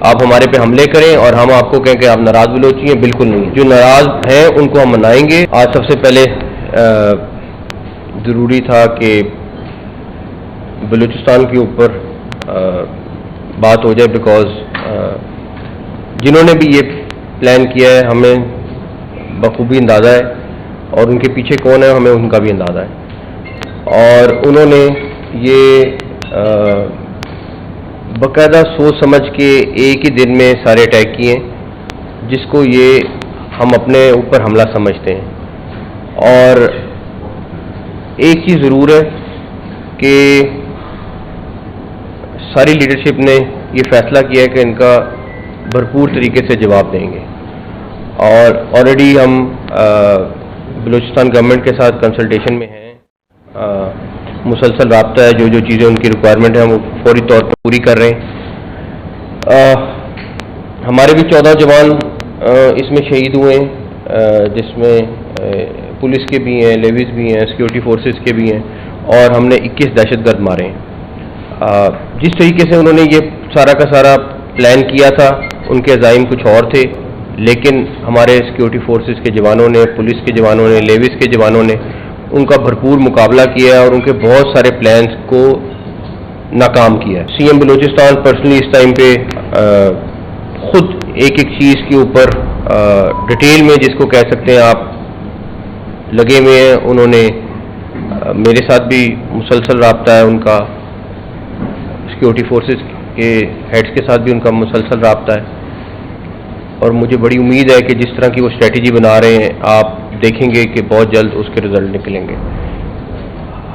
آپ ہمارے پہ حملے کریں اور ہم آپ کو کہیں کہ آپ ناراض بلوچی ہیں، بالکل نہیں. جو ناراض ہیں ان کو ہم منائیں گے. آج سب سے پہلے ضروری تھا کہ بلوچستان کے اوپر بات ہو جائے، بیکاز جنہوں نے بھی یہ پلان کیا ہے ہمیں بخوبی اندازہ ہے، اور ان کے پیچھے کون ہے ہمیں ان کا بھی اندازہ ہے. اور انہوں نے یہ باقاعدہ سوچ سمجھ کے ایک ہی دن میں سارے اٹیک کیے ہیں، جس کو یہ ہم اپنے اوپر حملہ سمجھتے ہیں. اور ایک چیز ضرور ہے کہ ساری لیڈرشپ نے یہ فیصلہ کیا ہے کہ ان کا بھرپور طریقے سے جواب دیں گے. اور آلریڈی ہم بلوچستان گورنمنٹ کے ساتھ کنسلٹیشن میں ہیں، مسلسل رابطہ ہے. جو چیزیں ان کی ریکوائرمنٹ ہیں وہ فوری طور پر پوری کر رہے ہیں. ہمارے بھی 14 جوان اس میں شہید ہوئے ہیں، جس میں پولیس کے بھی ہیں، لیویز بھی ہیں، سیکورٹی فورسز کے بھی ہیں، اور ہم نے 21 دہشت گرد مارے ہیں. جس طریقے سے انہوں نے یہ سارا کا سارا پلان کیا تھا، ان کے عزائم کچھ اور تھے، لیکن ہمارے سیکورٹی فورسز کے جوانوں نے، پولیس کے جوانوں نے، لیویز کے جوانوں نے ان کا بھرپور مقابلہ کیا ہے اور ان کے بہت سارے پلانز کو ناکام کیا ہے. سی ایم بلوچستان پرسنلی اس ٹائم پہ خود ایک چیز کے اوپر ڈیٹیل میں، جس کو کہہ سکتے ہیں آپ، لگے ہوئے ہیں. انہوں نے میرے ساتھ بھی مسلسل رابطہ ہے ان کا، سیکورٹی فورسز کے ہیڈز کے ساتھ بھی ان کا مسلسل رابطہ ہے، اور مجھے بڑی امید ہے کہ جس طرح کی وہ اسٹریٹجی بنا رہے ہیں آپ دیکھیں گے کہ بہت جلد اس کے رزلٹ نکلیں گے.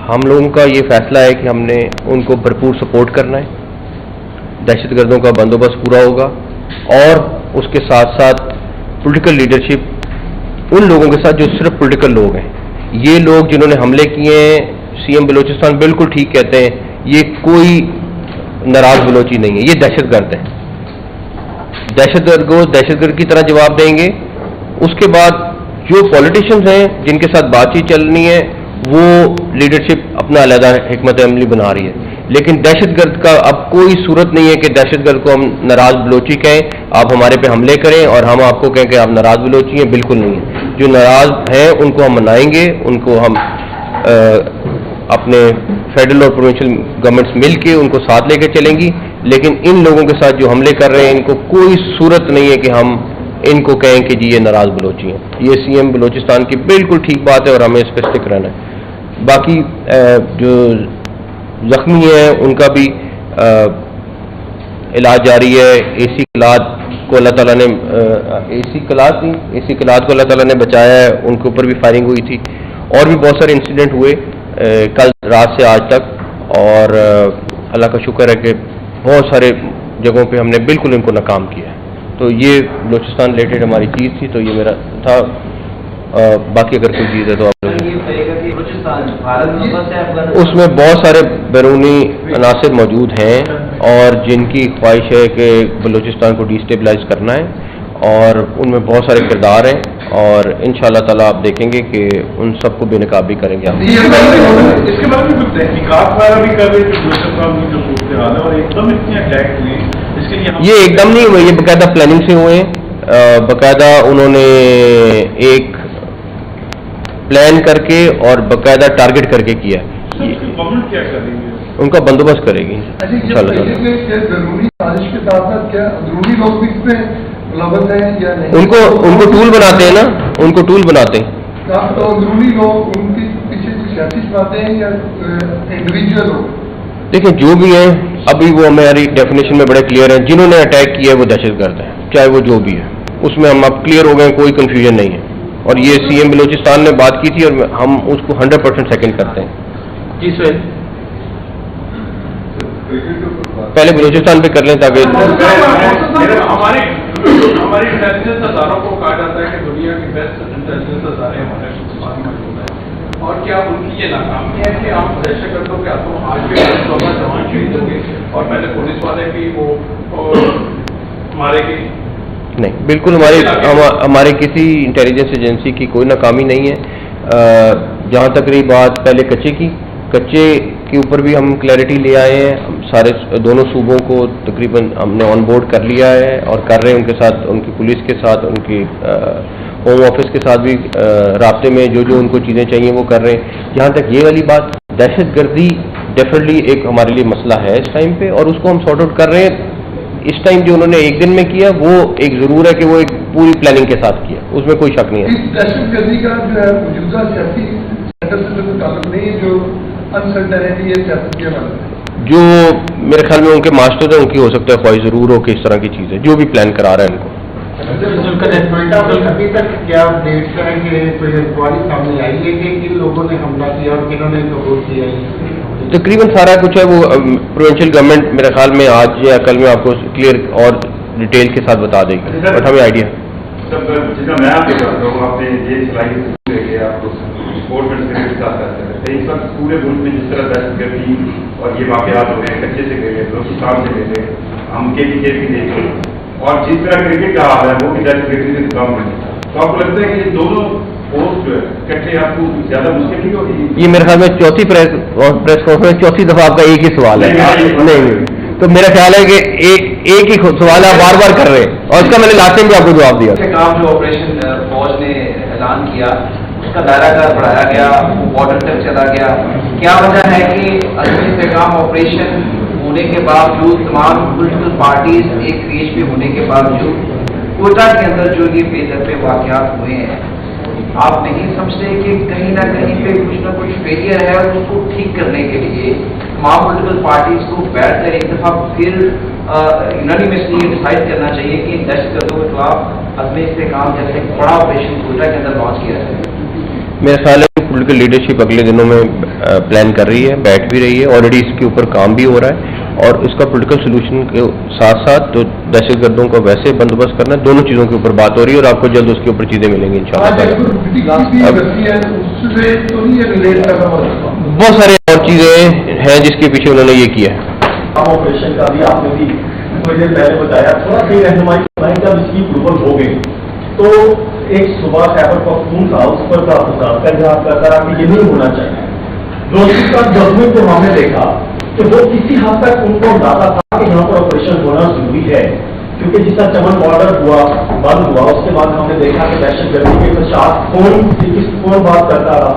ہم لوگوں کا یہ فیصلہ ہے کہ ہم نے ان کو بھرپور سپورٹ کرنا ہے. دہشت گردوں کا بندوبست پورا ہوگا، اور اس کے ساتھ ساتھ پولیٹیکل لیڈرشپ ان لوگوں کے ساتھ جو صرف پولیٹیکل لوگ ہیں. یہ لوگ جنہوں نے حملے کیے ہیں، سی ایم بلوچستان بالکل ٹھیک کہتے ہیں، یہ کوئی ناراض بلوچی نہیں ہے، یہ دہشت گرد ہیں. دہشت گرد کو دہشت گرد کی طرح جواب دیں گے. اس کے بعد جو پولیٹیشنز ہیں جن کے ساتھ بات چیت چلنی ہے، وہ لیڈرشپ اپنا علیحدہ حکمت عملی بنا رہی ہے. لیکن دہشت گرد کا اب کوئی صورت نہیں ہے کہ دہشت گرد کو ہم ناراض بلوچی کہیں، آپ ہمارے پہ حملے کریں اور ہم آپ کو کہیں کہ آپ ناراض بلوچی ہیں، بالکل نہیں ہے. جو ناراض ہیں ان کو ہم منائیں گے، ان کو ہم اپنے فیڈرل اور پروونشل گورنمنٹس مل کے ان کو ساتھ لے کے چلیں گی. لیکن ان لوگوں کے ساتھ جو حملے کر رہے ہیں، ان کو کوئی صورت نہیں ہے کہ ہم ان کو کہیں کہ جی یہ ناراض بلوچی ہیں. یہ سی ایم بلوچستان کی بالکل ٹھیک بات ہے اور ہمیں اس پہ اسٹک رہنا ہے. باقی جو زخمی ہیں ان کا بھی علاج جاری ہے. اے سی کلاد کو اللہ تعالیٰ نے اے سی کلاد کو اللہ تعالیٰ نے بچایا ہے. ان کے اوپر بھی فائرنگ ہوئی تھی، اور بھی بہت سارے انسیڈنٹ ہوئے کل رات سے آج تک، اور اللہ کا شکر ہے کہ بہت سارے جگہوں پہ ہم نے بالکل ان کو ناکام کیا ہے. تو یہ بلوچستان ریلیٹڈ ہماری چیز تھی، تو یہ میرا تھا. باقی اگر کوئی چیز ہے تو آپ اس میں بہت سارے بیرونی عناصر موجود ہیں، اور جن کی خواہش ہے کہ بلوچستان کو ڈیسٹیبلائز کرنا ہے، اور ان میں بہت سارے کردار ہیں، اور انشاءاللہ تعالیٰ آپ دیکھیں گے کہ ان سب کو بے نقاب بھی کریں گے. آپ اس کے بعد بھی کچھ تحقیقات وغیرہ بھی کر رہے تھے بلوچستان کی جو صورتحال ہے، اور ایک دم اتنے اٹیک ہوئے، اس کے لیے یہ ایک دم نہیں ہوئے، یہ باقاعدہ پلاننگ سے ہوئے ہیں. باقاعدہ انہوں نے ایک پلان کر کے اور باقاعدہ ٹارگٹ کر کے کیا. گورنمنٹ کیا کر رہی ہے؟ ان کا بندوبست کرے گی انشاءاللہ. ان کو ٹول بناتے ہیں نا، ان کو ٹول بناتے ہیں. دیکھیں جو بھی ہیں ابھی وہ ہماری ڈیفینیشن میں بڑے کلیئر ہیں. جنہوں نے اٹیک کیا ہے وہ دہشت گرد ہیں، چاہے وہ جو بھی ہے. اس میں ہم اب کلیئر ہو گئے، کوئی کنفیوژن نہیں ہے. اور یہ سی ایم بلوچستان نے بات کی تھی اور ہم اس کو 100% سیکنڈ کرتے ہیں. جی سر پہلے بلوچستان پہ کر لیں تاکہ ہماری انٹیلیجنس اداروں کو کہا جاتا ہے کہ دنیا کے بیسٹ انٹیلیجنس ادارے ہمارے بلوچستان میں موجود ہیں، اور کیا ان کی یہ ناکامی ہے کہ آپ دہشت گردوں کے ہاتھوں آج بھی جوان شہید ہوں گے اور پہلے پولیس والے بھی وہ مارے گئے؟ نہیں، بالکل ہماری کسی انٹیلیجنس ایجنسی کی کوئی ناکامی نہیں ہے. جہاں تک رہی بات پہلے کچے کی، کچے کے اوپر بھی ہم کلیئرٹی لے آئے ہیں. سارے دونوں صوبوں کو تقریباً ہم نے آن بورڈ کر لیا ہے اور کر رہے ہیں ان کے ساتھ, ان کی پولیس کے ساتھ, ان کی ہوم آفس کے ساتھ بھی رابطے میں جو ان کو چیزیں چاہیے وہ کر رہے ہیں. جہاں تک یہ والی بات, دہشت گردی ڈیفینیٹلی ایک ہمارے لیے مسئلہ ہے اس ٹائم پہ, اور اس کو ہم سارٹ آؤٹ کر رہے ہیں. اس ٹائم جو انہوں نے ایک دن میں کیا وہ ایک ضرور ہے کہ وہ ایک پوری پلاننگ کے ساتھ کیا, اس میں کوئی شک نہیں ہے. دہشت گردی کا جو ہے موجودہ سیاسی سیٹر سے کوئی تعلق نہیں ہے, جو انسرٹنٹی ہے سیاست کے بارے میں, جو میرے خیال میں ان کے ماسٹر ہیں, ان کی ہو سکتا ہے خواہش ضرور ہو کہ اس طرح کی چیز ہے جو بھی پلان کرا رہا ہے ان کو. ابھی تک کیا ڈیٹ کا ہے کہ کوئی انکوائری سامنے آئی ہے کہ کن لوگوں نے حملہ کیا اور کنہوں نے ثبوت کیا ہے؟ تقریباً سارا کچھ ہے وہ پروونشل گورنمنٹ میرے خیال میں آج یا کل میں آپ کو کلیئر اور ڈیٹیل کے ساتھ بتا دے گی, بٹ ہمیں آئیڈیا. جتنا میں آپ کے کرتا ہوں, آپ نے یہ صلاحیت لے کے آپ کو سپورٹ کے ساتھ اس وقت پورے ملک میں جس طرح دہشت گردی اور یہ واقعات ہو رہے ہیں, کچے سے گئے ہیں, بلوچستان سے گئے ہیں, ہم کے بھی دیکھ رہے ہیں, اور جس طرح کرکٹ کا حال ہے وہ بھی دہشت گردی سے کام ہے, تو آپ کو لگتا ہے کہ یہ دونوں پوسٹ جو ہے کٹھے آپ کو زیادہ مشکل نہیں ہوگی؟ یہ میرے خیال میں چوتھی پریس کانفرنس, چوتھی دفعہ آپ کا ایک ہی سوال ہے. نہیں, تو میرا خیال ہے کہ ایک ہی سوال آپ بار بار کر رہے ہیں, اور اس کا میں نے لاسٹ ٹائم بھی آپ کو جواب دیا. کام جو آپریشن فوج نے اعلان کیا اس کا دائرہ کار بڑھایا گیا, بارڈر تک چلا گیا, کیا وجہ ہے کہ عدم استحکام آپریشن ہونے کے باوجود, تمام پولیٹیکل پارٹیز ایک پیج پہ ہونے کے باوجود کوئٹہ کے اندر جو یہ بے در پہ واقعات ہوئے ہیں, آپ نہیں سمجھتے کہ کہیں نہ کہیں پہ کچھ نہ کچھ فیلئر ہے, اور اس کو ٹھیک کرنے کے لیے تمام پولیٹیکل پارٹیز کو بیٹھ کر ایک دفعہ پھر یونانیمسلی یہ ڈیسائڈ کرنا چاہیے کہ دہشت گردوں کے خلاف عدم استحکام جیسے ایک بڑا آپریشن کوئٹہ کے اندر لانچ کیا جائے؟ میرا خیال ہے پولیٹیکل لیڈرشپ اگلے دنوں میں پلان کر رہی ہے, بیٹھ بھی رہی ہے, آلریڈی اس کے اوپر کام بھی ہو رہا ہے, اور اس کا پولیٹیکل سولوشن کے ساتھ ساتھ جو دہشت گردوں کا ویسے بندوبست کرنا, دونوں چیزوں کے اوپر بات ہو رہی ہے, اور آپ کو جلد اس کے اوپر چیزیں ملیں گی انشاءاللہ. بہت سارے اور چیزیں ہیں جس کے پیچھے انہوں نے یہ کیا ہے. آپریشن کا بھی آپ نے بھی تھوڑی دیر پہلے بتایا, تھوڑا سی رہنمائی بتائیں جب اس کی اپروول ہو گئی تو ایک صبح خیبر پختونخوا تھا, اس پر آپ کا کرا کہ یہ نہیں ہونا چاہیے. بلوچستان گورنمنٹ کو ہم نے دیکھا کہ وہ کسی حد تک ان کو اندازہ تھا کہ یہاں پر آپریشن ہونا ضروری ہے, کیونکہ جس طرح چمن بارڈر ہوا بند ہوا, اس کے بعد ہم نے دیکھا کہ دہشت گردی کے خدشات کون بات کرتا رہا,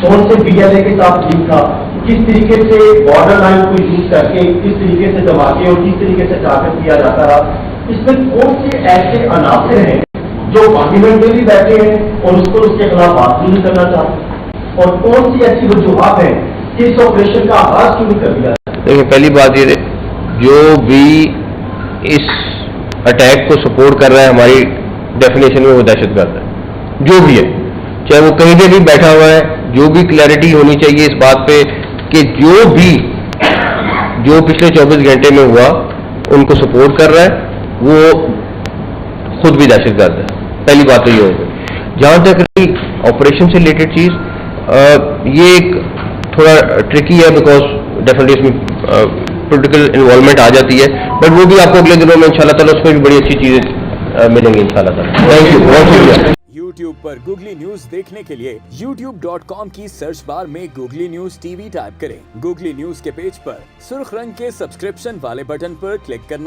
کون سے PLA کے ساتھ لنک تھا, کس طریقے سے بارڈر لائن کو یوز کر کے کس طریقے سے دھماکے اور کس طریقے سے ٹارگیٹ کیا جاتا رہا. اس میں کون سے ایسے عناصر ہیں جو پارلیمنٹ میں بھی بیٹھے ہیں اور اس کو اس کے خلاف بات نہیں کرنا چاہتے, اور کون سی ایسی وجوہات ہیں کہ اس آپریشن کا آغاز کیوں نہیں کر دیا؟ دیکھیں, پہلی بات یہ جو بھی اس اٹیک کو سپورٹ کر رہا ہے ہماری ڈیفینیشن میں وہ دہشت گرد ہے, جو بھی ہے, چاہے وہ کہیں پہ بھی بیٹھا ہوا ہے. جو بھی کلیئرٹی ہونی چاہیے اس بات پہ کہ جو پچھلے 24 گھنٹے میں ہوا ان کو سپورٹ کر رہا ہے وہ خود بھی دہشت گرد ہے. پہلی بات تو یہ ہوگی. جہاں تک رہی آپریشن سے ریلیٹڈ چیز, یہ ایک تھوڑا ٹرکی ہے, بیکاز ڈیفینیٹلی اس میں پولیٹیکل انوالومنٹ آ جاتی ہے, بٹ وہ بھی آپ کو اگلے دنوں میں انشاءاللہ تعالیٰ اس میں بھی بڑی اچھی چیزیں ملیں گی انشاءاللہ تعالیٰ. تھینک یو, بہت شکریہ. YouTube پر گوگلی نیوز دیکھنے کے لیے youtube.com کی سرچ بار میں گوگلی نیوز TV ٹائپ کریں. گوگلی نیوز کے پیج پر سرخ رنگ کے سبسکرپشن والے بٹن پر کلک کرنا